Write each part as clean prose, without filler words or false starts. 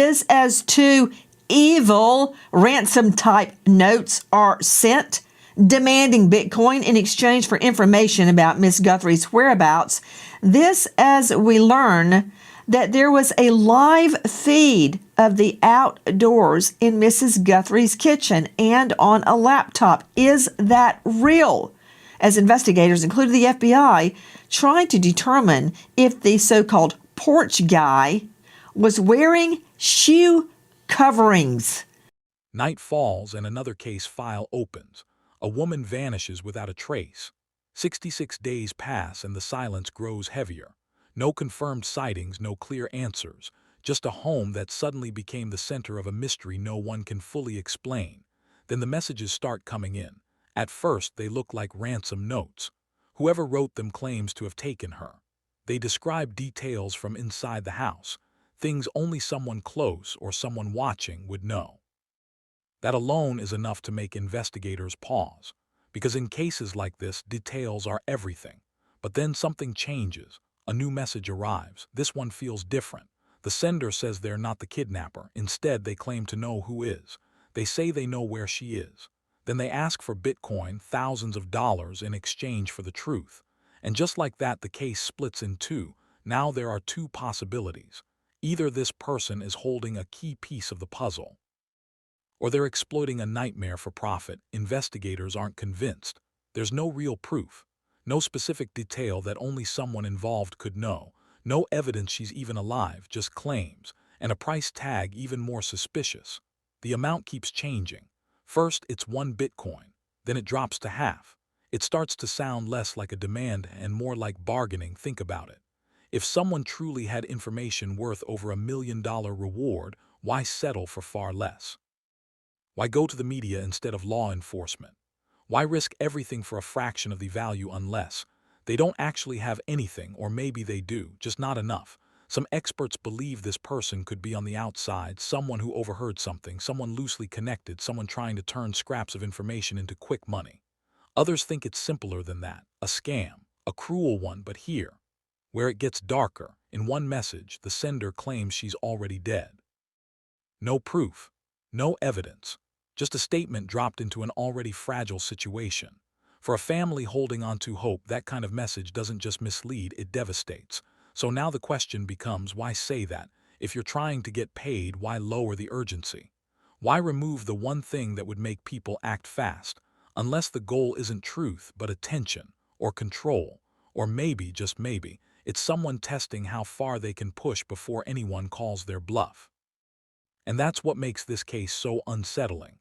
is as two evil ransom-type notes are sent, demanding Bitcoin in exchange for information about Miss Guthrie's whereabouts. This as we learn that there was a live feed of the outdoors in Mrs. Guthrie's kitchen and on a laptop. Is that real? As investigators, including the FBI, tried to determine if the so-called porch guy was wearing shoe coverings. Night falls and another case file opens. A woman vanishes without a trace. 66 days pass and the silence grows heavier. No confirmed sightings, no clear answers. Just a home that suddenly became the center of a mystery no one can fully explain. Then the messages start coming in. At first, they look like ransom notes. Whoever wrote them claims to have taken her. They describe details from inside the house, things only someone close or someone watching would know. That alone is enough to make investigators pause, because in cases like this, details are everything. But then something changes. A new message arrives. This one feels different. The sender says they're not the kidnapper. Instead, they claim to know who is. They say they know where she is. Then they ask for Bitcoin, thousands of dollars, in exchange for the truth. And just like that, the case splits in two. Now there are two possibilities. Either this person is holding a key piece of the puzzle, or they're exploiting a nightmare for profit. Investigators aren't convinced. There's no real proof. No specific detail that only someone involved could know. No evidence she's even alive, just claims. And a price tag even more suspicious. The amount keeps changing. First, it's 1 Bitcoin. Then it drops to half. It starts to sound less like a demand and more like bargaining. Think about it. If someone truly had information worth over $1 million reward, why settle for far less? Why go to the media instead of law enforcement? Why risk everything for a fraction of the value unless they don't actually have anything, or maybe they do, just not enough? Some experts believe this person could be on the outside, someone who overheard something, someone loosely connected, someone trying to turn scraps of information into quick money. Others think it's simpler than that, a scam, a cruel one. But here, where it gets darker, in one message, the sender claims she's already dead. No proof, no evidence. Just a statement dropped into an already fragile situation. For a family holding on to hope, that kind of message doesn't just mislead, it devastates. So now the question becomes, why say that? If you're trying to get paid, why lower the urgency? Why remove the one thing that would make people act fast? Unless the goal isn't truth, but attention, or control, or maybe, just maybe, it's someone testing how far they can push before anyone calls their bluff. And that's what makes this case so unsettling.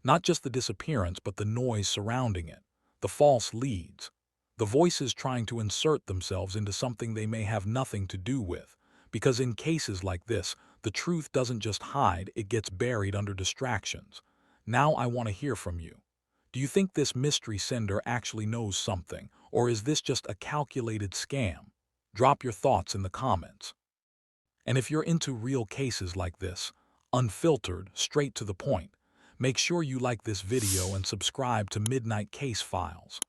Not just the disappearance, but the noise surrounding it, the false leads, the voices trying to insert themselves into something they may have nothing to do with. Because in cases like this, the truth doesn't just hide, it gets buried under distractions. Now I want to hear from you. Do you think this mystery sender actually knows something, or is this just a calculated scam? Drop your thoughts in the comments. And if you're into real cases like this, unfiltered, straight to the point, make sure you like this video and subscribe to Midnight Case Files.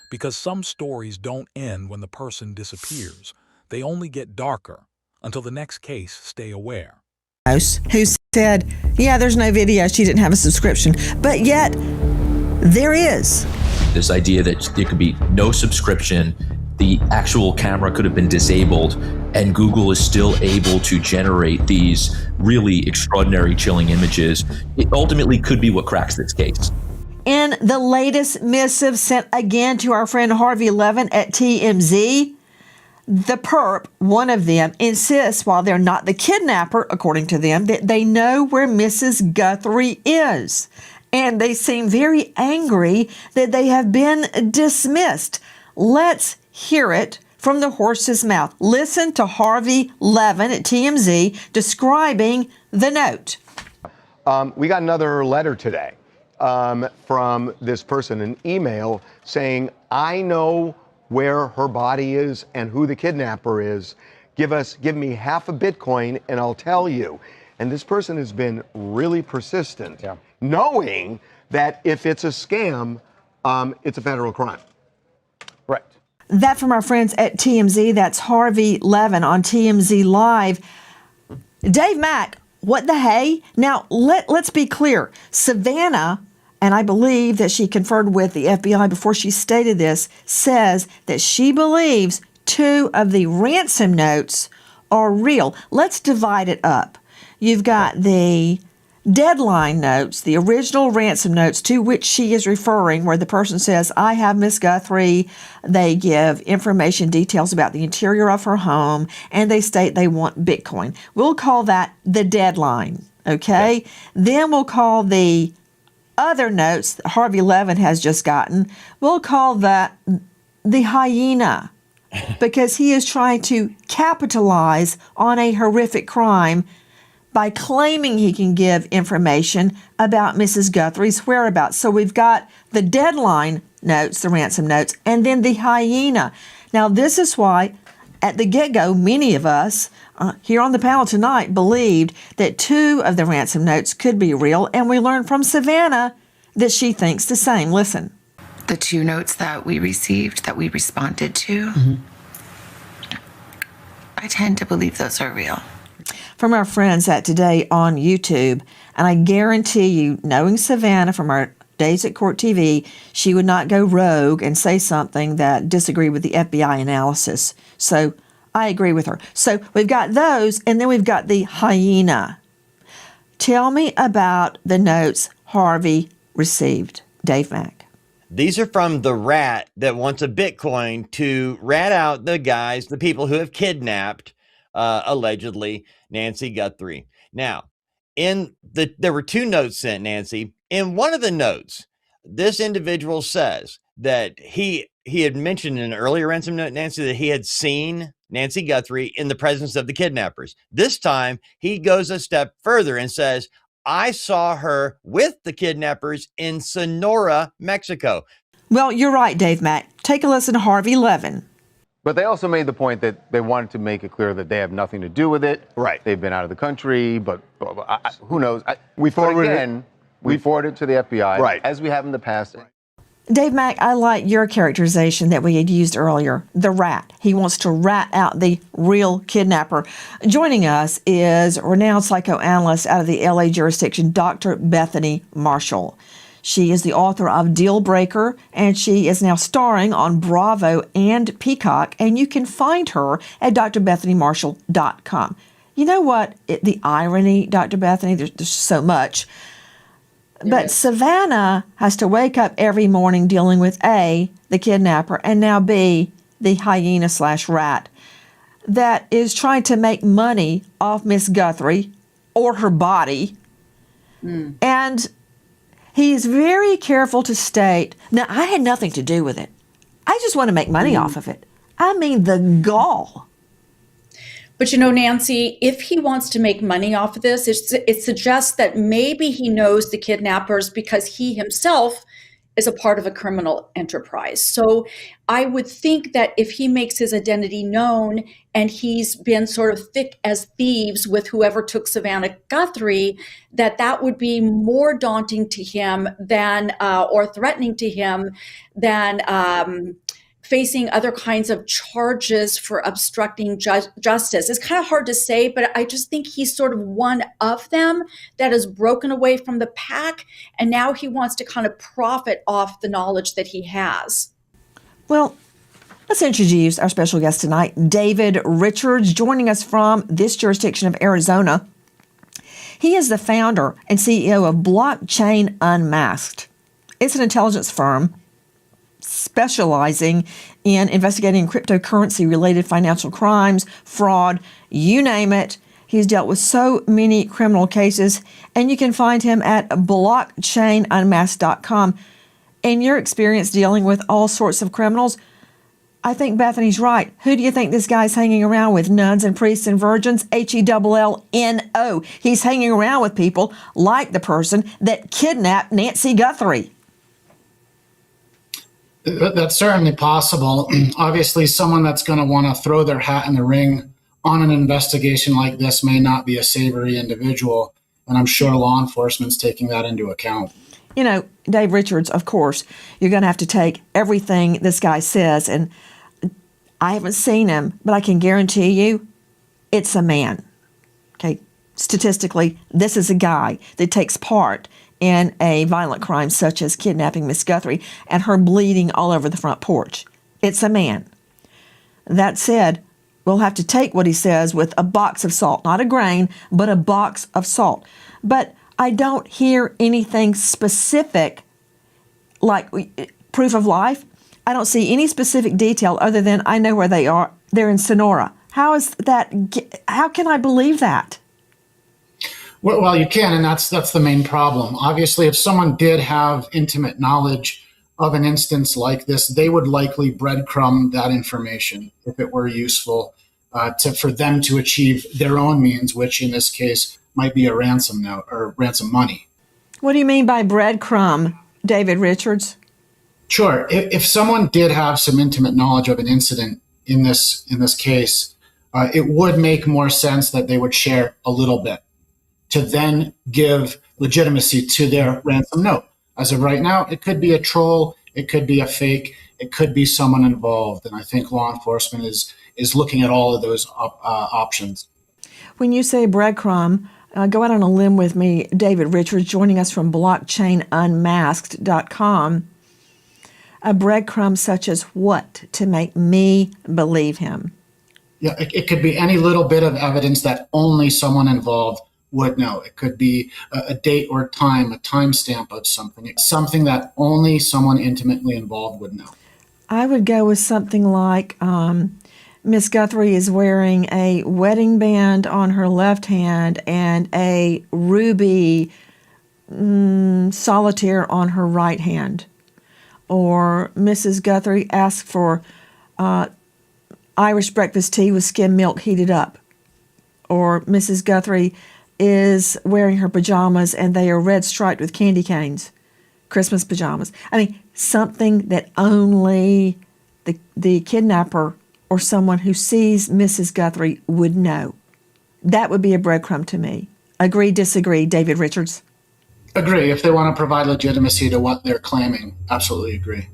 Because some stories don't end when the person disappears. They only get darker. Until the next case, stay aware. Who said, yeah, there's no video, she didn't have a subscription. But yet, there is. This idea that there could be no subscription, the actual camera could have been disabled, and Google is still able to generate these really extraordinary, chilling images. It ultimately could be what cracks this case. In the latest missive sent again to our friend Harvey Levin at TMZ, the perp, one of them, insists while they're not the kidnapper, according to them, that they know where Mrs. Guthrie is. And they seem very angry that they have been dismissed. Let's hear it from the horse's mouth. Listen to Harvey Levin at TMZ describing the note. We got another letter today from this person, an email saying, I know where her body is and who the kidnapper is. Give me half a Bitcoin and I'll tell you. And this person has been really persistent, knowing that if it's a scam, it's a federal crime. Right. That from our friends at TMZ. That's Harvey Levin on TMZ Live. Dave Mack What the hey? Now, let's be clear. Savannah, and I believe that she conferred with the FBI before she stated this, says that she believes 2 of the ransom notes are real. Let's divide it up. You've got the deadline notes, the original ransom notes to which she is referring, where the person says, I have Miss Guthrie. They give information, details about the interior of her home, and they state they want Bitcoin. We'll call that the deadline, okay? Then we'll call the other notes that Harvey Levin has just gotten, we'll call that the hyena, because he is trying to capitalize on a horrific crime by claiming he can give information about Mrs. Guthrie's whereabouts. So we've got the deadline notes, the ransom notes, and then the hyena. Now, this is why, at the get-go, many of us here on the panel tonight believed that 2 of the ransom notes could be real, and we learned from Savannah that she thinks the same. Listen. The 2 notes that we received, that we responded to, I tend to believe those are real. From our friends at Today on YouTube, and I guarantee you, knowing Savannah from our days at Court TV, she would not go rogue and say something that disagreed with the FBI analysis. So I agree with her. So we've got those, and then we've got the hyena. Tell me about the notes Harvey received, Dave Mack. These are from the rat that wants a Bitcoin to rat out the guys, the people who have kidnapped, allegedly, Nancy Guthrie. Now, there were 2 notes sent, Nancy. In one of the notes, this individual says that he had mentioned in an earlier ransom note, Nancy, that he had seen Nancy Guthrie in the presence of the kidnappers. This time, he goes a step further and says, I saw her with the kidnappers in Sonora, Mexico. Well, you're right, Dave Mack. Take a listen to Harvey Levin. But they also made the point that they wanted to make it clear that they have nothing to do with it. Right. They've been out of the country, but who knows? We forwarded it to the FBI, right, as we have in the past. Dave Mack, I like your characterization that we had used earlier, the rat. He wants to rat out the real kidnapper. Joining us is renowned psychoanalyst out of the LA jurisdiction, Dr. Bethany Marshall. She is the author of Deal Breaker, and she is now starring on Bravo and Peacock, and you can find her at drbethanymarshall.com. You know what? The irony, Dr. Bethany, there's so much. But Savannah has to wake up every morning dealing with A, the kidnapper, and now B, the hyena/rat that is trying to make money off Miss Guthrie or her body. And he is very careful to state, now, I had nothing to do with it. I just want to make money off of it. I mean, the gall. But, Nancy, if he wants to make money off of this, it suggests that maybe he knows the kidnappers because he himself is a part of a criminal enterprise. So I would think that if he makes his identity known and he's been sort of thick as thieves with whoever took Savannah Guthrie, that would be more daunting to him than, or threatening to him than facing other kinds of charges for obstructing justice. It's kind of hard to say, but I just think he's sort of one of them that has broken away from the pack, and now he wants to kind of profit off the knowledge that he has. Well, let's introduce our special guest tonight, David Richards, joining us from this jurisdiction of Arizona. He is the founder and CEO of Blockchain Unmasked. It's an intelligence firm specializing in investigating cryptocurrency-related financial crimes, fraud, you name it. He's dealt with so many criminal cases, and you can find him at blockchainunmasked.com. In your experience dealing with all sorts of criminals, I think Bethany's right. Who do you think this guy's hanging around with? Nuns and priests and virgins? HELLNO. He's hanging around with people like the person that kidnapped Nancy Guthrie. That's certainly possible. Obviously, someone that's going to want to throw their hat in the ring on an investigation like this may not be a savory individual, and I'm sure law enforcement's taking that into account. Dave Richards, of course, you're going to have to take everything this guy says, and I haven't seen him, but I can guarantee you it's a man. Okay, statistically, this is a guy that takes part in a violent crime such as kidnapping Miss Guthrie and her bleeding all over the front porch. It's a man. That said, we'll have to take what he says with a box of salt, not a grain, but a box of salt. But I don't hear anything specific like proof of life. I don't see any specific detail other than I know where they are. They're in Sonora. How is that? How can I believe that? Well, you can, and that's the main problem. Obviously, if someone did have intimate knowledge of an instance like this, they would likely breadcrumb that information if it were useful for them to achieve their own means, which in this case might be a ransom note or ransom money. What do you mean by breadcrumb, David Richards? Sure. If someone did have some intimate knowledge of an incident in this case, it would make more sense that they would share a little bit to then give legitimacy to their ransom note. As of right now, it could be a troll, it could be a fake, it could be someone involved. And I think law enforcement is looking at all of those options. When you say breadcrumb, go out on a limb with me, David Richards, joining us from blockchainunmasked.com. A breadcrumb such as what to make me believe him? Yeah, it could be any little bit of evidence that only someone involved would know. It could be a date or time, a timestamp of something. It's something that only someone intimately involved would know. I would go with something like Miss Guthrie is wearing a wedding band on her left hand and a ruby solitaire on her right hand. Or Mrs. Guthrie asked for Irish breakfast tea with skim milk heated up. Or Mrs. Guthrie is wearing her pajamas and they are red striped with candy canes, Christmas pajamas. I mean, something that only the kidnapper or someone who sees Mrs. Guthrie would know. That would be a breadcrumb to me. Agree, disagree, David Richards? Agree. If they want to provide legitimacy to what they're claiming, absolutely agree.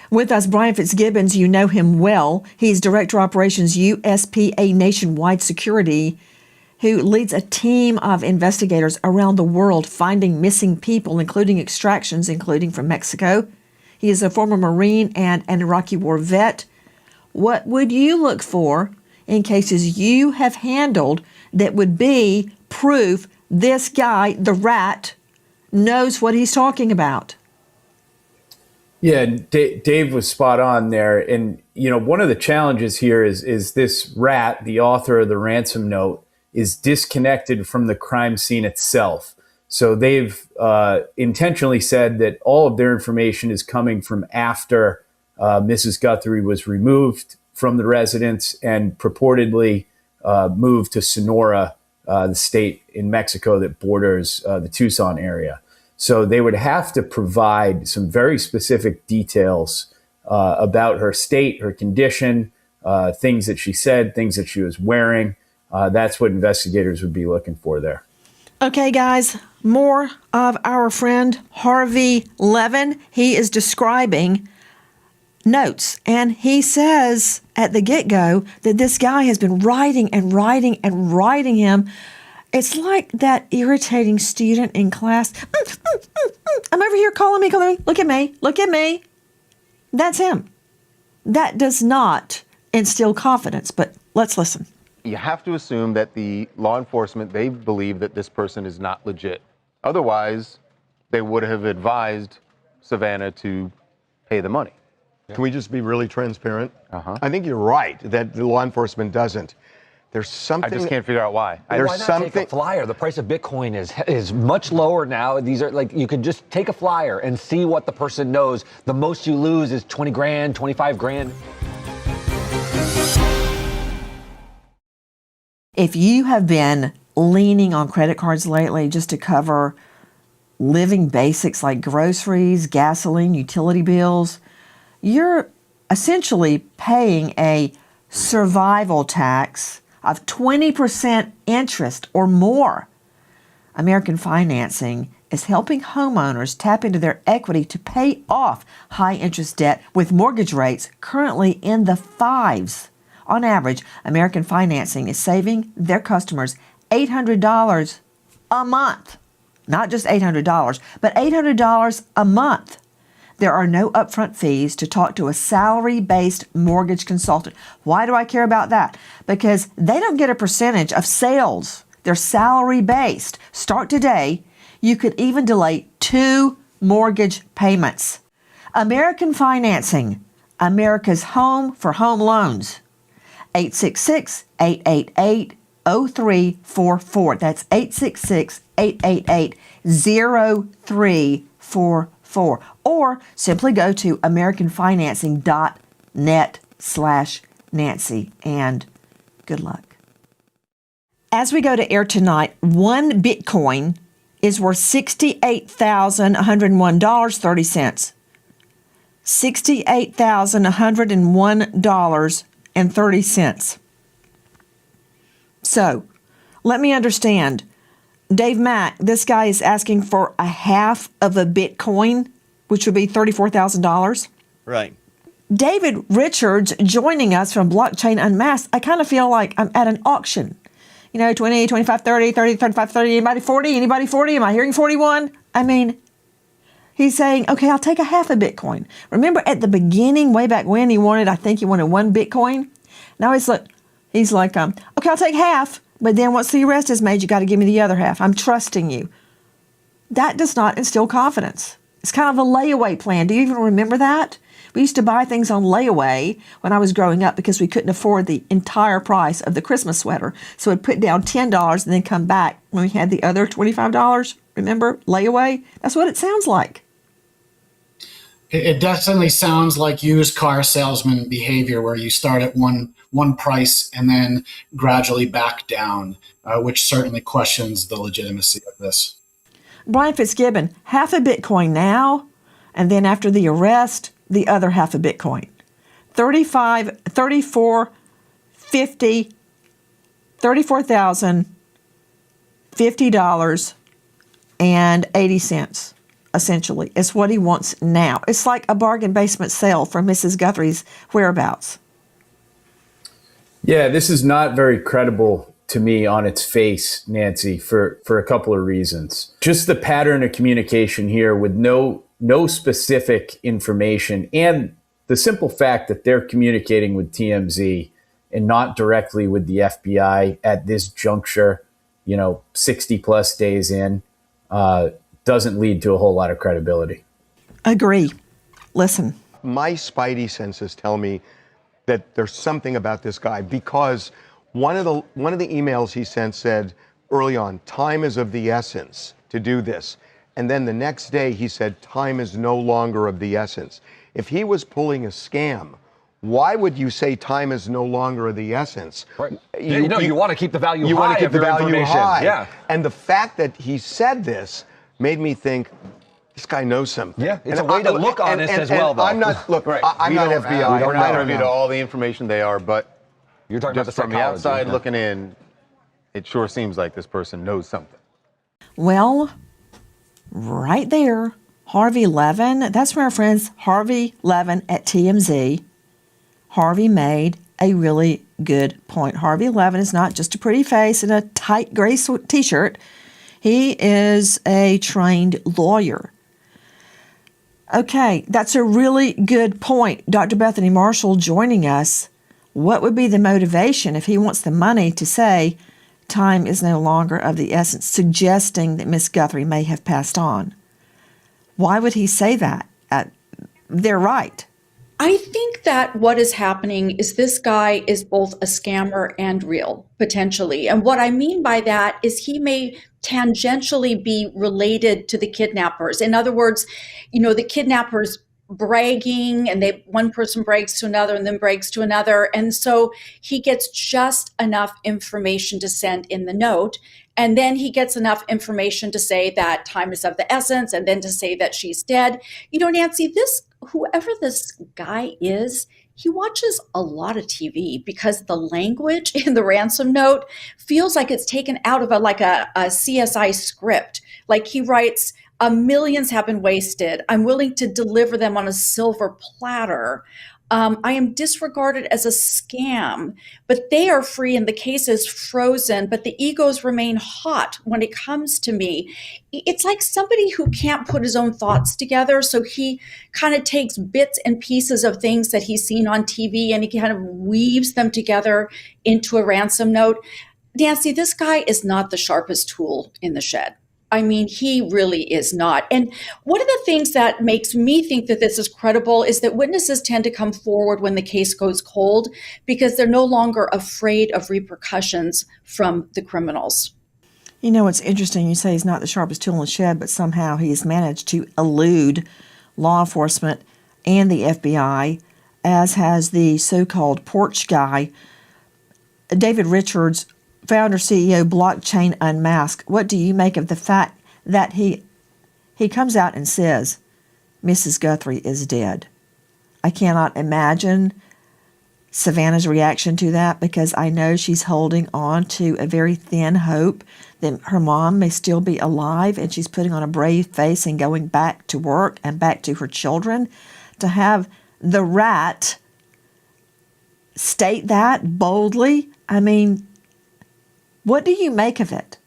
With us, Brian Fitzgibbons. You know him well. He's Director of Operations, USPA Nationwide Security, who leads a team of investigators around the world finding missing people, including extractions, including from Mexico. He is a former Marine and an Iraqi war vet. What would you look for in cases you have handled that would be proof this guy, the rat, knows what he's talking about? Yeah, Dave was spot on there. And, you know, one of the challenges here is this rat, the author of the ransom note, is disconnected from the crime scene itself. So they've intentionally said that all of their information is coming from after Mrs. Guthrie was removed from the residence and purportedly moved to Sonora, the state in Mexico that borders the Tucson area. So they would have to provide some very specific details about her state, her condition, things that she said, things that she was wearing. That's what investigators would be looking for there. Okay, guys, more of our friend Harvey Levin. He is describing notes, and he says at the get-go that this guy has been writing and writing and writing him. It's like that irritating student in class. I'm over here calling me. Look at me. That's him. That does not instill confidence, but let's listen. You have to assume that the law enforcement, they believe that this person is not legit. Otherwise, they would have advised Savannah to pay the money. Can we just be really transparent? Uh-huh. I think you're right that the law enforcement doesn't. There's something. I just can't figure out why. There's Why not something. take a flyer? The price of Bitcoin is much lower now. These are like, you could just take a flyer and see what the person knows. The most you lose is 20 grand, 25 grand. If you have been leaning on credit cards lately just to cover living basics like groceries, gasoline, utility bills, you're essentially paying a survival tax of 20% interest or more. American Financing is helping homeowners tap into their equity to pay off high interest debt with mortgage rates currently in the 5s. On average, American Financing is saving their customers $800 a month. Not just $800, but $800 a month. There are no upfront fees to talk to a salary-based mortgage consultant. Why do I care about that? Because they don't get a percentage of sales. They're salary-based. Start today. You could even delay 2 mortgage payments. American Financing, America's home for home loans. 866-888-0344. That's 866-888-0344. Or simply go to americanfinancing.net/Nancy. And good luck. As we go to air tonight, 1 Bitcoin is worth $68,101.30. $68,101.30. So, let me understand. Dave Mack, this guy is asking for a half of a Bitcoin, which would be $34,000. Right. David Richards joining us from Blockchain Unmasked. I kind of feel like I'm at an auction. 20, 25, 30, 30, 35, 30, anybody 40? Anybody 40? Am I hearing 41? I mean, he's saying, okay, I'll take a half a Bitcoin. Remember at the beginning, way back when, he wanted 1 Bitcoin. Now he's like, okay, I'll take half, but then once the arrest is made, you got to give me the other half. I'm trusting you. That does not instill confidence. It's kind of a layaway plan. Do you even remember that? We used to buy things on layaway when I was growing up because we couldn't afford the entire price of the Christmas sweater. So we'd put down $10 and then come back when we had the other $25. Remember? Layaway? That's what it sounds like. It definitely sounds like used car salesman behavior where you start at one price and then gradually back down, which certainly questions the legitimacy of this. Brian Fitzgibbon, half a Bitcoin now, and then after the arrest, the other half a Bitcoin. $34,050.80, essentially, is what he wants now. It's like a bargain basement sale for Mrs. Guthrie's Whereabouts. Yeah, this is not very credible to me on its face, Nancy, for a couple of reasons. Just the pattern of communication here with no specific information, and the simple fact that they're communicating with TMZ and not directly with the FBI at this juncture, 60 plus days in, doesn't lead to a whole lot of credibility. Agree. Listen. My spidey senses tell me that there's something about this guy, because one of the emails he sent said early on, time is of the essence to do this. And then the next day he said, time is no longer of the essence. If he was pulling a scam, why would you say time is no longer of the essence? Right. You want to keep the value high. You want to keep the value high. Yeah. And the fact that he said this made me think, this guy knows something. Yeah, it's a way to look honest as well, though. I'm not, look, Right. I'm not FBI. We're not privy to all the information they are, but you're talking about the just from the psychology, outside yeah. looking in, it sure seems like this person knows something. Well, right there, Harvey Levin, that's from our friends Harvey Levin at TMZ. Harvey made a really good point. Harvey Levin is not just a pretty face and a tight gray t-shirt. He is a trained lawyer. Okay, that's a really good point. Dr. Bethany Marshall joining us. What would be the motivation if he wants the money to say time is no longer of the essence, suggesting that Miss Guthrie may have passed on? Why would he say that? They're right. I think that what is happening is this guy is both a scammer and real, potentially. And what I mean by that is he may tangentially be related to the kidnappers. In other words, the kidnappers bragging, and one person brags to another and then brags to another. And so he gets just enough information to send in the note. And then he gets enough information to say that time is of the essence, and then to say that she's dead. Nancy, whoever this guy is, he watches a lot of TV because the language in the ransom note feels like it's taken out of a CSI script. Like he writes, millions have been wasted. I'm willing to deliver them on a silver platter. I am disregarded as a scam, but they are free and the case is frozen, but the egos remain hot when it comes to me. It's like somebody who can't put his own thoughts together. So he kind of takes bits and pieces of things that he's seen on TV and he kind of weaves them together into a ransom note. Nancy, this guy is not the sharpest tool in the shed. I mean, he really is not. And one of the things that makes me think that this is credible is that witnesses tend to come forward when the case goes cold because they're no longer afraid of repercussions from the criminals. You know, it's interesting. You say he's not the sharpest tool in the shed, but somehow he has managed to elude law enforcement and the FBI, as has the so-called porch guy, David Richards, founder, CEO, Blockchain Unmasked. What do you make of the fact that he comes out and says Mrs. Guthrie is dead? I cannot imagine Savannah's reaction to that, because I know she's holding on to a very thin hope that her mom may still be alive, and she's putting on a brave face and going back to work and back to her children. To have the rat state that boldly, I mean, what do you make of it?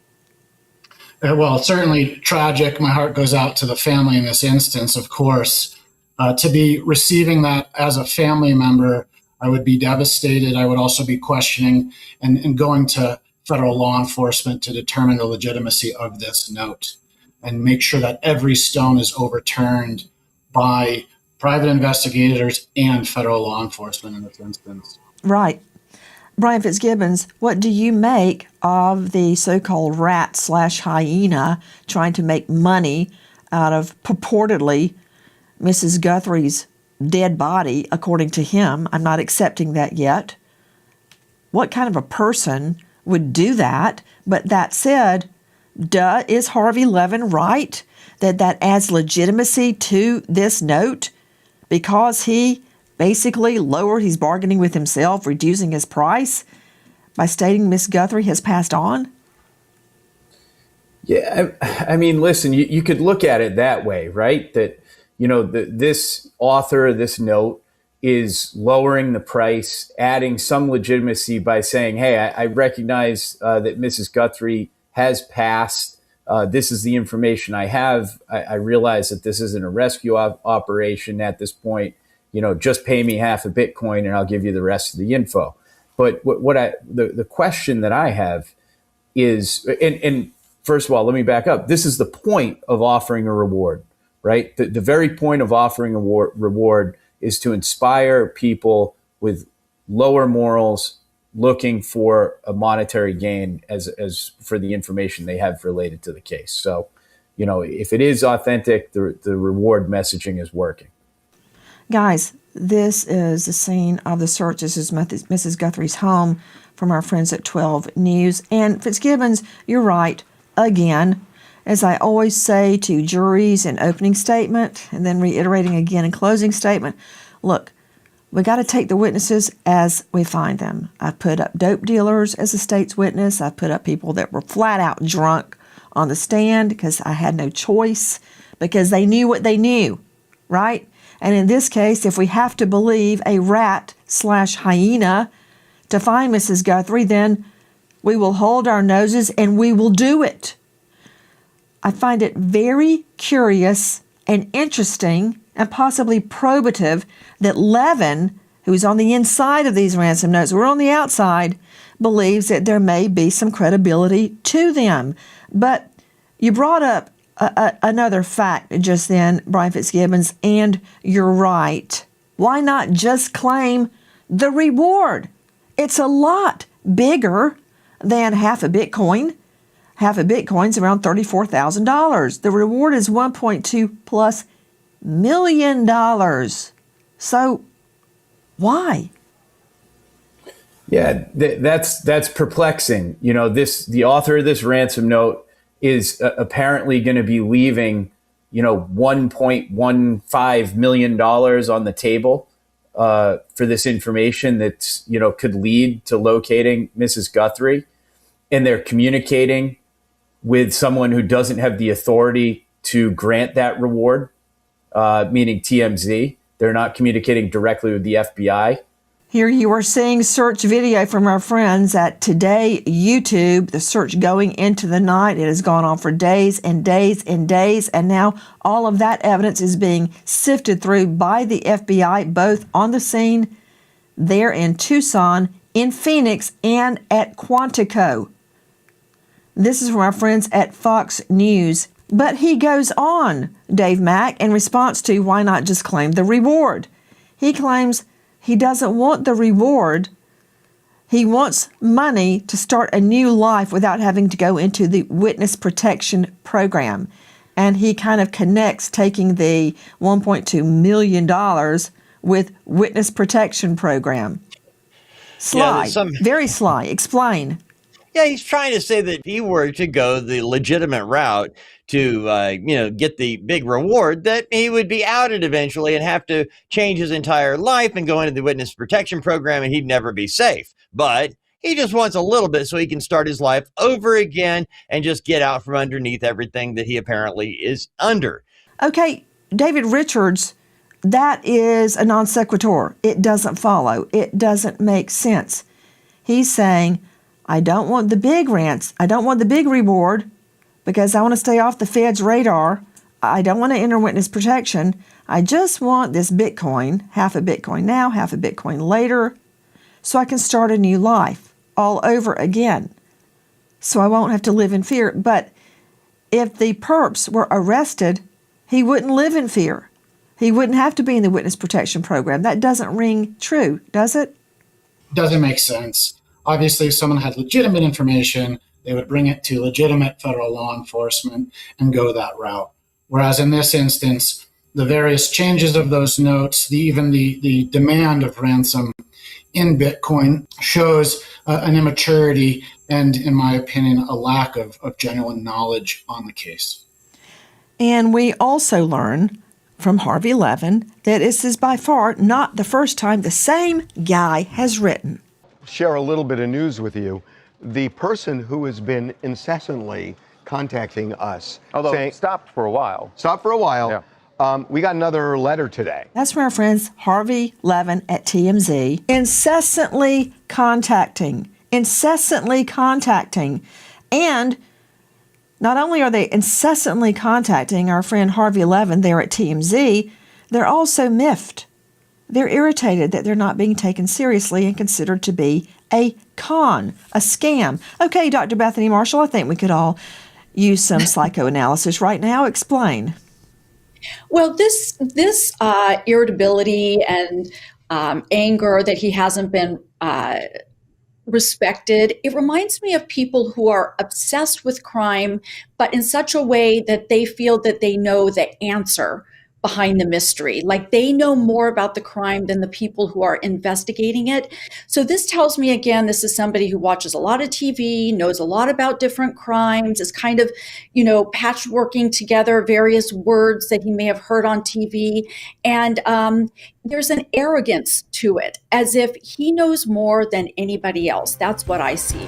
Well, it's certainly tragic. My heart goes out to the family in this instance, of course. To be receiving that as a family member, I would be devastated. I would also be questioning and going to federal law enforcement to determine the legitimacy of this note and make sure that every stone is overturned by private investigators and federal law enforcement in this instance. Right. Brian Fitzgibbons, what do you make of the so-called rat/hyena trying to make money out of purportedly Mrs. Guthrie's dead body, according to him? I'm not accepting that yet. What kind of a person would do that? But that said, is Harvey Levin right that adds legitimacy to this note because he basically he's bargaining with himself, reducing his price by stating Miss Guthrie has passed on? Yeah, I mean, listen, you could look at it that way, right? That, this author, this note is lowering the price, adding some legitimacy by saying, hey, I recognize that Mrs. Guthrie has passed. This is the information I have. I realize that this isn't a rescue operation at this point. Just pay me half a Bitcoin and I'll give you the rest of the info. But the question that I have is, and first of all, let me back up. This is the point of offering a reward, right? The very point of offering a reward is to inspire people with lower morals looking for a monetary gain as for the information they have related to the case. So, if it is authentic, the reward messaging is working. Guys, this is the scene of the search. This is Mrs. Guthrie's home from our friends at 12 News. And Fitzgibbons, you're right. Again, as I always say to juries in opening statement and then reiterating again in closing statement, look, we got to take the witnesses as we find them. I've put up dope dealers as a state's witness. I've put up people that were flat out drunk on the stand because I had no choice, because they knew what they knew, right? And in this case, if we have to believe a rat/hyena to find Mrs. Guthrie, then we will hold our noses and we will do it. I find it very curious and interesting and possibly probative that Levin, who is on the inside of these ransom notes, we're on the outside, believes that there may be some credibility to them. But you brought up another fact just then, Brian Fitzgibbons, and you're right. Why not just claim the reward? It's a lot bigger than half a Bitcoin. Half a Bitcoin's around $34,000. The reward is $1.2+ million. So why? Yeah, that's perplexing. The author of this ransom note is apparently going to be leaving, $1.15 million on the table for this information that's, could lead to locating Mrs. Guthrie. And they're communicating with someone who doesn't have the authority to grant that reward, meaning TMZ. They're not communicating directly with the FBI. Here you are seeing search video from our friends at Today YouTube. The search going into the night. It has gone on for days and days and days. And now all of that evidence is being sifted through by the FBI, both on the scene there in Tucson, in Phoenix, and at Quantico. This is from our friends at Fox News. But he goes on, Dave Mack, in response to why not just claim the reward. He claims he doesn't want the reward. He wants money to start a new life without having to go into the witness protection program. And he kind of connects taking the $1.2 million with witness protection program. Sly, very sly. Explain. Yeah, he's trying to say that if he were to go the legitimate route to, get the big reward, that he would be outed eventually and have to change his entire life and go into the witness protection program, and he'd never be safe. But he just wants a little bit so he can start his life over again and just get out from underneath everything that he apparently is under. Okay, David Richards, that is a non sequitur. It doesn't follow. It doesn't make sense. He's saying, I don't want the big rants. I don't want the big reward because I want to stay off the Fed's radar. I don't want to enter witness protection. I just want this Bitcoin, half a Bitcoin now, half a Bitcoin later, so I can start a new life all over again. So I won't have to live in fear. But if the perps were arrested, he wouldn't live in fear. He wouldn't have to be in the witness protection program. That doesn't ring true, does it? Doesn't make sense. Obviously, if someone had legitimate information, they would bring it to legitimate federal law enforcement and go that route. Whereas in this instance, the various changes of those notes, even the demand of ransom in Bitcoin shows an immaturity and, in my opinion, a lack of genuine knowledge on the case. And we also learn from Harvey Levin that this is by far not the first time the same guy has written. Share a little bit of news with you. The person who has been incessantly contacting us, Although saying, stopped for a while. Yeah. We got another letter today. That's from our friends Harvey Levin at TMZ. Incessantly contacting. And not only are they incessantly contacting our friend Harvey Levin there at TMZ, they're also miffed. They're irritated that they're not being taken seriously and considered to be a con, a scam. Okay, Dr. Bethany Marshall, I think we could all use some psychoanalysis right now. Explain. Well, this irritability and anger that he hasn't been respected, it reminds me of people who are obsessed with crime, but in such a way that they feel that they know the answer behind the mystery. Like they know more about the crime than the people who are investigating it. So this tells me, again, this is somebody who watches a lot of TV, knows a lot about different crimes, is kind of, patchworking together various words that he may have heard on TV. And there's an arrogance to it, as if he knows more than anybody else. That's what I see.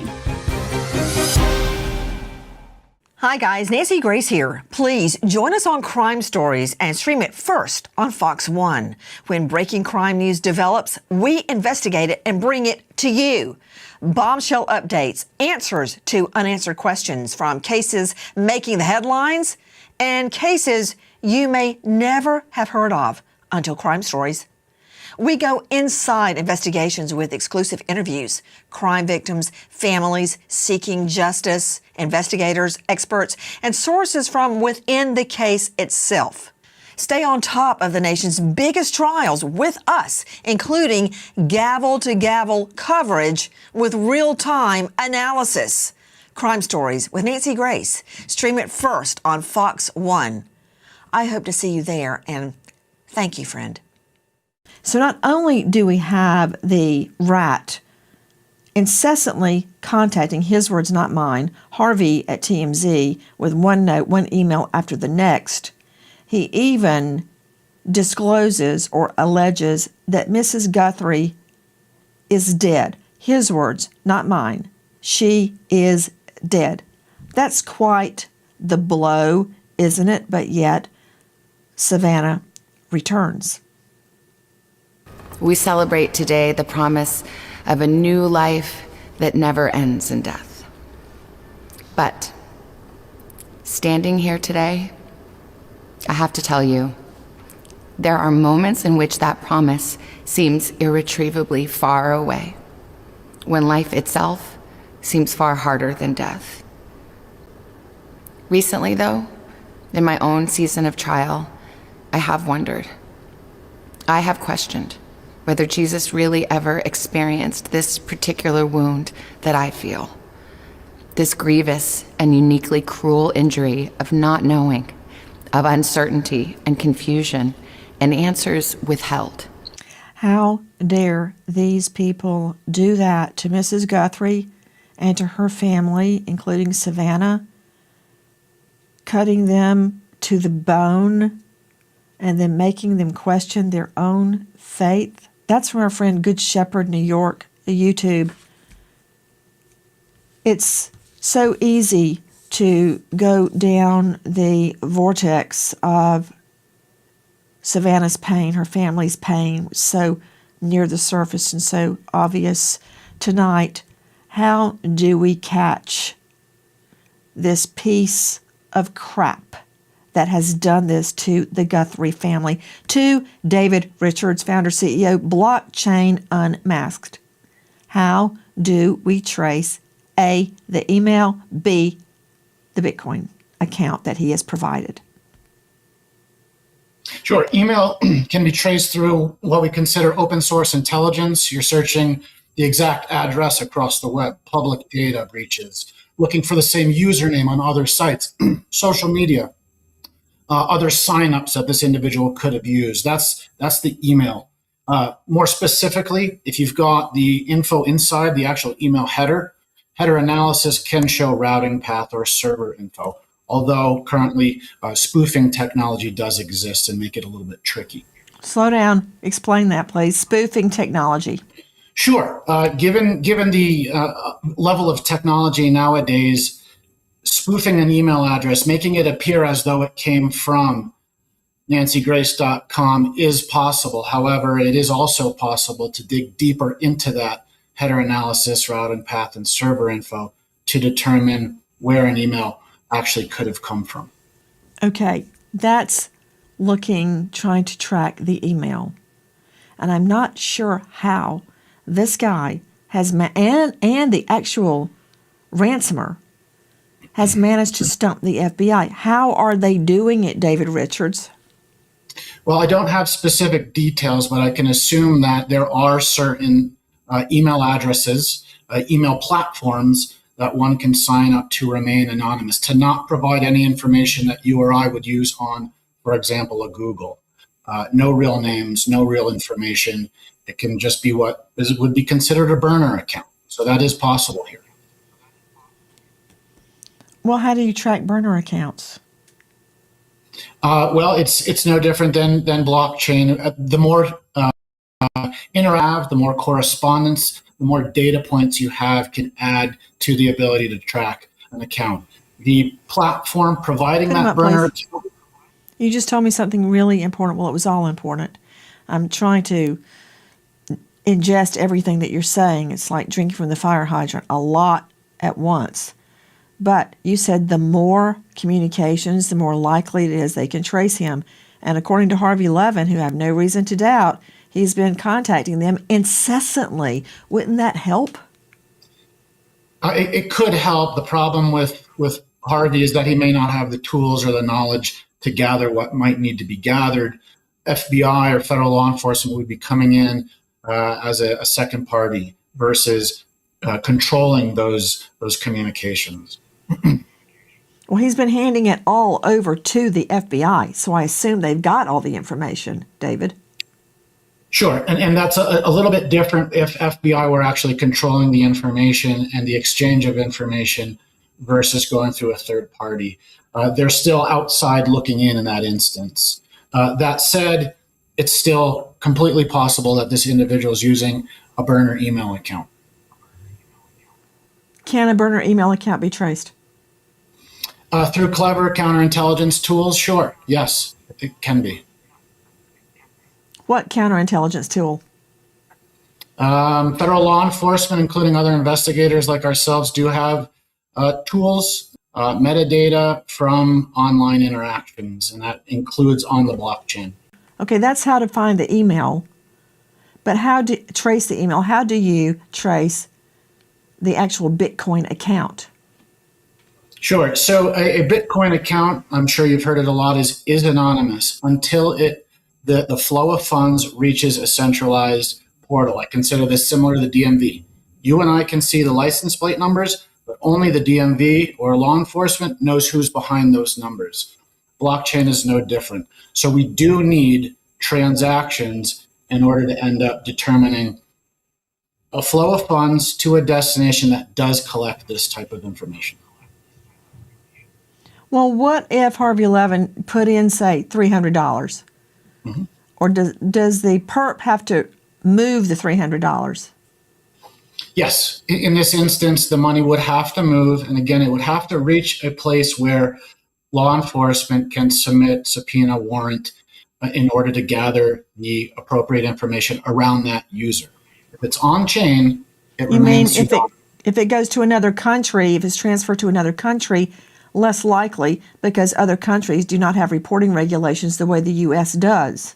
Hi guys, Nancy Grace here. Please join us on Crime Stories and stream it first on Fox 1. When breaking crime news develops, we investigate it and bring it to you. Bombshell updates, answers to unanswered questions from cases making the headlines and cases you may never have heard of until Crime Stories. We go inside investigations with exclusive interviews, crime victims, families seeking justice, investigators, experts, and sources from within the case itself. Stay on top of the nation's biggest trials with us, including gavel-to-gavel coverage with real-time analysis. Crime Stories with Nancy Grace. Stream it first on Fox 1. I hope to see you there, and thank you, friend. So not only do we have the rat incessantly contacting, his words, not mine, Harvey at TMZ with one note, one email after the next, he even discloses or alleges that Mrs. Guthrie is dead. His words, not mine. She is dead. That's quite the blow, isn't it? But yet, Savannah returns. We celebrate today the promise of a new life that never ends in death. But standing here today, I have to tell you, there are moments in which that promise seems irretrievably far away, when life itself seems far harder than death. Recently, though, in my own season of trial, I have wondered. I have questioned whether Jesus really ever experienced this particular wound that I feel, this grievous and uniquely cruel injury of not knowing, of uncertainty and confusion, and answers withheld. How dare these people do that to Mrs. Guthrie and to her family, including Savannah, cutting them to the bone and then making them question their own faith? That's from our friend Good Shepherd New York, YouTube. It's so easy to go down the vortex of Savannah's pain, her family's pain, so near the surface and so obvious tonight. How do we catch this piece of crap that has done this to the Guthrie family, to David Richards, founder, CEO, Blockchain Unmasked? How do we trace A, the email, B, the Bitcoin account that he has provided? Sure. Email can be traced through what we consider open source intelligence. You're searching the exact address across the web, public data breaches, looking for the same username on other sites, social media, other signups that this individual could have used. That's the email. More specifically, if you've got the info inside the actual email header analysis can show routing path or server info. Although currently spoofing technology does exist and make it a little bit tricky. Slow down. Explain that, please. Spoofing technology. Sure. Given the level of technology nowadays, spoofing an email address, making it appear as though it came from nancygrace.com is possible. However, it is also possible to dig deeper into that header analysis, routing path, and server info to determine where an email actually could have come from. Okay, that's trying to track the email. And I'm not sure how this guy has, and the actual ransomer has managed to stump the FBI. How are they doing it, David Richards? Well, I don't have specific details, but I can assume that there are certain email addresses, email platforms that one can sign up to remain anonymous, to not provide any information that you or I would use on, for example, a Google. No real names, no real information. It can just be what would be considered a burner account. So that is possible here. Well, how do you track burner accounts? Well, it's no different than blockchain. The more interact, the more correspondence, the more data points you have can add to the ability to track an account. The platform providing that burner account. You just told me something really important. Well, it was all important. I'm trying to ingest everything that you're saying. It's like drinking from the fire hydrant, a lot at once. But you said the more communications, the more likely it is they can trace him. And according to Harvey Levin, who I have no reason to doubt, he's been contacting them incessantly. Wouldn't that help? It could help. The problem with Harvey is that he may not have the tools or the knowledge to gather what might need to be gathered. FBI or federal law enforcement would be coming in as a second party versus controlling those communications. Well, he's been handing it all over to the FBI, so I assume they've got all the information, David. Sure, and that's a little bit different if FBI were actually controlling the information and the exchange of information versus going through a third party. They're still outside looking in that instance. That said, it's still completely possible that this individual is using a burner email account. Can a burner email account be traced? Through clever counterintelligence tools, sure, yes, it can be. What counterintelligence tool? Federal law enforcement, including other investigators like ourselves, do have tools, metadata from online interactions, and that includes on the blockchain. Okay, that's how to find the email. But how to trace the email? How do you trace the actual Bitcoin account? Sure. So a Bitcoin account, I'm sure you've heard it a lot, is anonymous until the flow of funds reaches a centralized portal. I consider this similar to the DMV. You and I can see the license plate numbers, but only the DMV or law enforcement knows who's behind those numbers. Blockchain is no different. So we do need transactions in order to end up determining a flow of funds to a destination that does collect this type of information. Well, what if Harvey Levin put in, say, $300? Mm-hmm. Or does the perp have to move the $300? Yes. In this instance, the money would have to move. And again, it would have to reach a place where law enforcement can submit subpoena warrant in order to gather the appropriate information around that user. If it's on chain, it remains. You mean if it goes to another country, if it's transferred to another country, less likely because other countries do not have reporting regulations the way the U.S. does?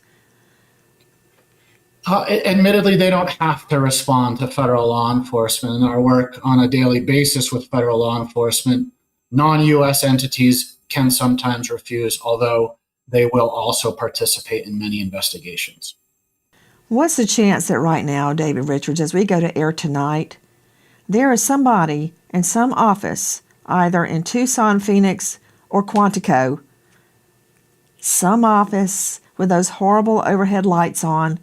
Admittedly, they don't have to respond to federal law enforcement. In our work on a daily basis with federal law enforcement, non-U.S. entities can sometimes refuse, although they will also participate in many investigations. What's the chance that right now, David Richards, as we go to air tonight, there is somebody in some office, either in Tucson, Phoenix, or Quantico, some office with those horrible overhead lights on,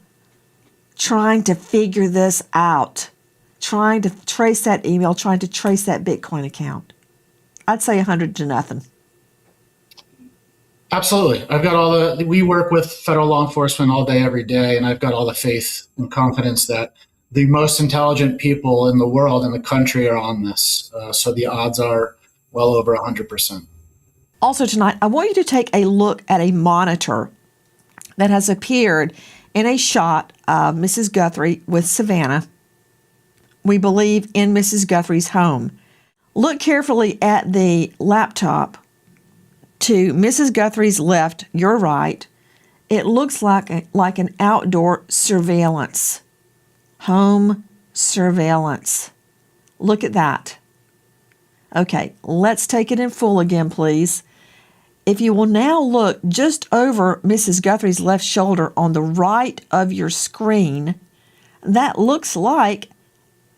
trying to figure this out, trying to trace that email, trying to trace that Bitcoin account? I'd say 100 to nothing. Absolutely. We work with federal law enforcement all day, every day, and I've got all the faith and confidence that the most intelligent people in the world, in the country, are on this. So the odds are well over 100%. Also tonight, I want you to take a look at a monitor that has appeared in a shot of Mrs. Guthrie with Savannah. We believe in Mrs. Guthrie's home. Look carefully at the laptop to Mrs. Guthrie's left, your right. It looks like an outdoor surveillance. Home surveillance. Look at that. Okay, let's take it in full again, please. If you will now look just over Mrs. Guthrie's left shoulder on the right of your screen, that looks like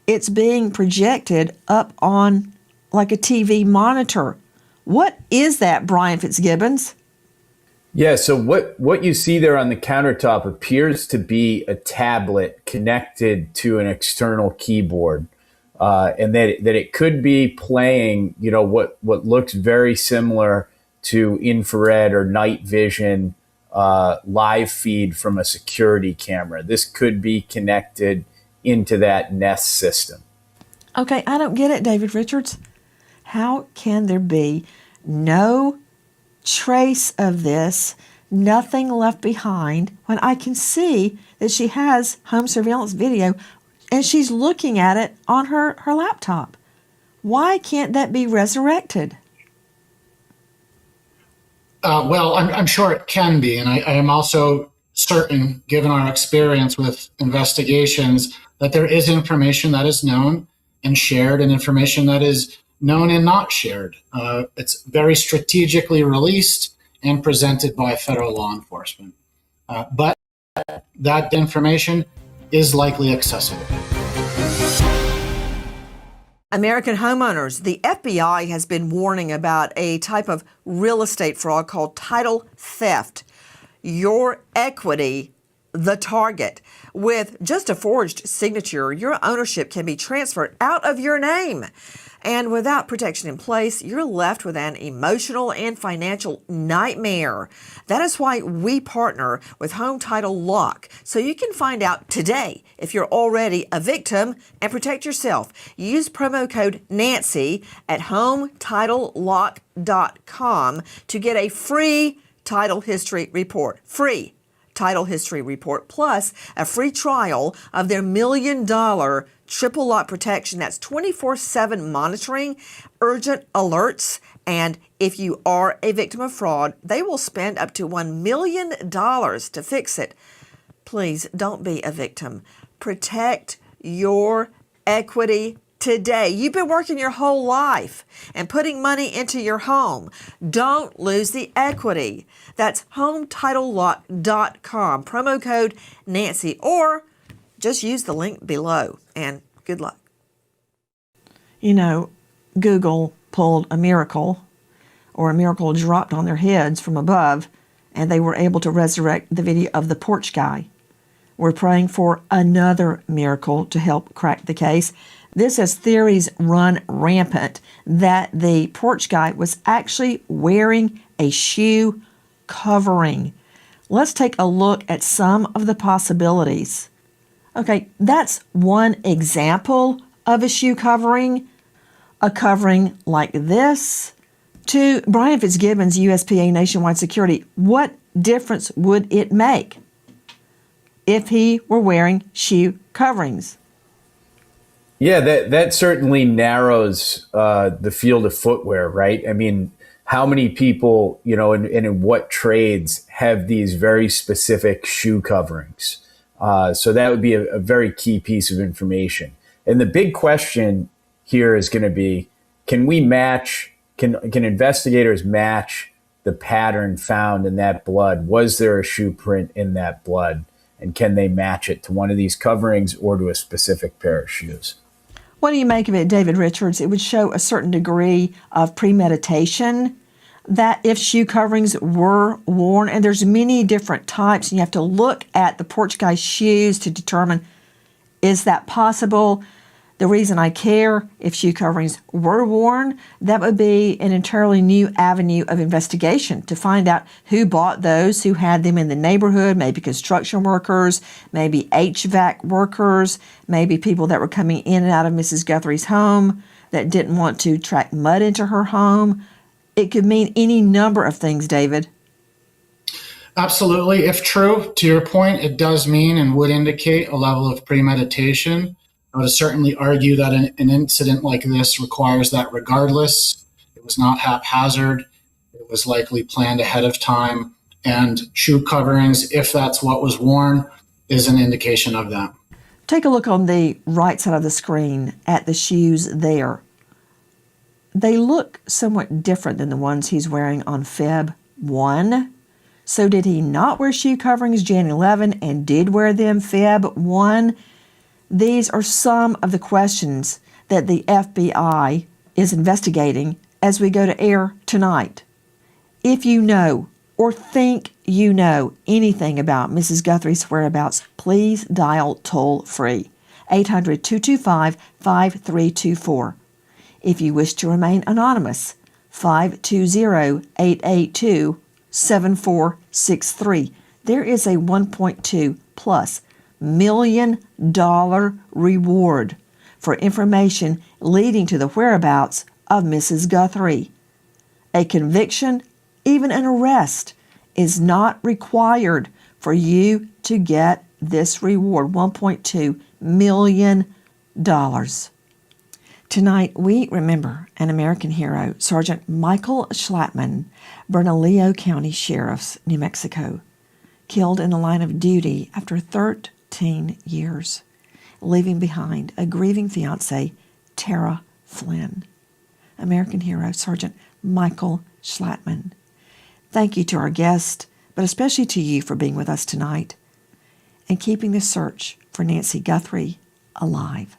it's being projected up on like a TV monitor. What is that, Brian Fitzgibbons? Yeah, so what you see there on the countertop appears to be a tablet connected to an external keyboard, and that it could be playing, what looks very similar to infrared or night vision live feed from a security camera. This could be connected into that Nest system. Okay, I don't get it, David Richards. How can there be no trace of this, nothing left behind, when I can see that she has home surveillance video and she's looking at it on her laptop? Why can't that be resurrected? Well, I'm sure it can be. And I am also certain, given our experience with investigations, that there is information that is known and shared and information that is known and not shared. It's very strategically released and presented by federal law enforcement. But that information is likely accessible. American homeowners, the FBI has been warning about a type of real estate fraud called title theft. Your equity, the target. With just a forged signature, your ownership can be transferred out of your name. And without protection in place, you're left with an emotional and financial nightmare. That is why we partner with Home Title Lock, so you can find out today if you're already a victim and protect yourself. Use promo code Nancy at HomeTitleLock.com to get a free title history report. Free. title history report, plus a free trial of their $1 million triple lock protection. That's 24/7 monitoring, urgent alerts, and if you are a victim of fraud, they will spend up to $1 million to fix it. Please don't be a victim. Protect your equity today. You've been working your whole life and putting money into your home. Don't lose the equity. That's HomeTitleLock.com. Promo code Nancy, or just use the link below, and good luck. You know, Google pulled a miracle, or a miracle dropped on their heads from above, and they were able to resurrect the video of the porch guy. We're praying for another miracle to help crack the case. This as theories run rampant that the porch guy was actually wearing a shoe covering. Let's take a look at some of the possibilities. Okay, that's one example of a shoe covering. A covering like this. To Brian Fitzgibbons, USPA Nationwide Security, what difference would it make if he were wearing shoe coverings? Yeah, that certainly narrows the field of footwear, right? I mean, how many people, you know, and in what trades have these very specific shoe coverings? So that would be a very key piece of information. And the big question here is going to be, can investigators match the pattern found in that blood? Was there a shoe print in that blood? And can they match it to one of these coverings or to a specific pair of shoes? What do you make of it, David Richards? It would show a certain degree of premeditation, that if shoe coverings were worn, and there's many different types, and you have to look at the porch guy's shoes to determine, is that possible? The reason I care, if shoe coverings were worn, that would be an entirely new avenue of investigation to find out who bought those, who had them in the neighborhood, maybe construction workers, maybe HVAC workers, maybe people that were coming in and out of Mrs. Guthrie's home that didn't want to track mud into her home. It could mean any number of things, David. Absolutely. If true, to your point, it does mean and would indicate a level of premeditation. I would certainly argue that an incident like this requires that regardless. It was not haphazard. It was likely planned ahead of time. And shoe coverings, if that's what was worn, is an indication of that. Take a look on the right side of the screen at the shoes there. They look somewhat different than the ones he's wearing on Feb 1. So did he not wear shoe coverings Jan 11 and did wear them Feb 1? These are some of the questions that the FBI is investigating as we go to air tonight. If you know or think you know anything about Mrs. Guthrie's whereabouts, please dial toll-free 800-225-5324. If you wish to remain anonymous, 520-882-7463. There is a $1.2+ million reward for information leading to the whereabouts of Mrs. Guthrie. A conviction, even an arrest, is not required for you to get this reward, $1.2 million. Tonight, we remember an American hero, Sergeant Michael Schlattman, Bernalillo County Sheriff's, New Mexico, killed in the line of duty after 13 years, leaving behind a grieving fiancée, Tara Flynn. American hero, Sergeant Michael Schlattman. Thank you to our guest, but especially to you for being with us tonight and keeping the search for Nancy Guthrie alive.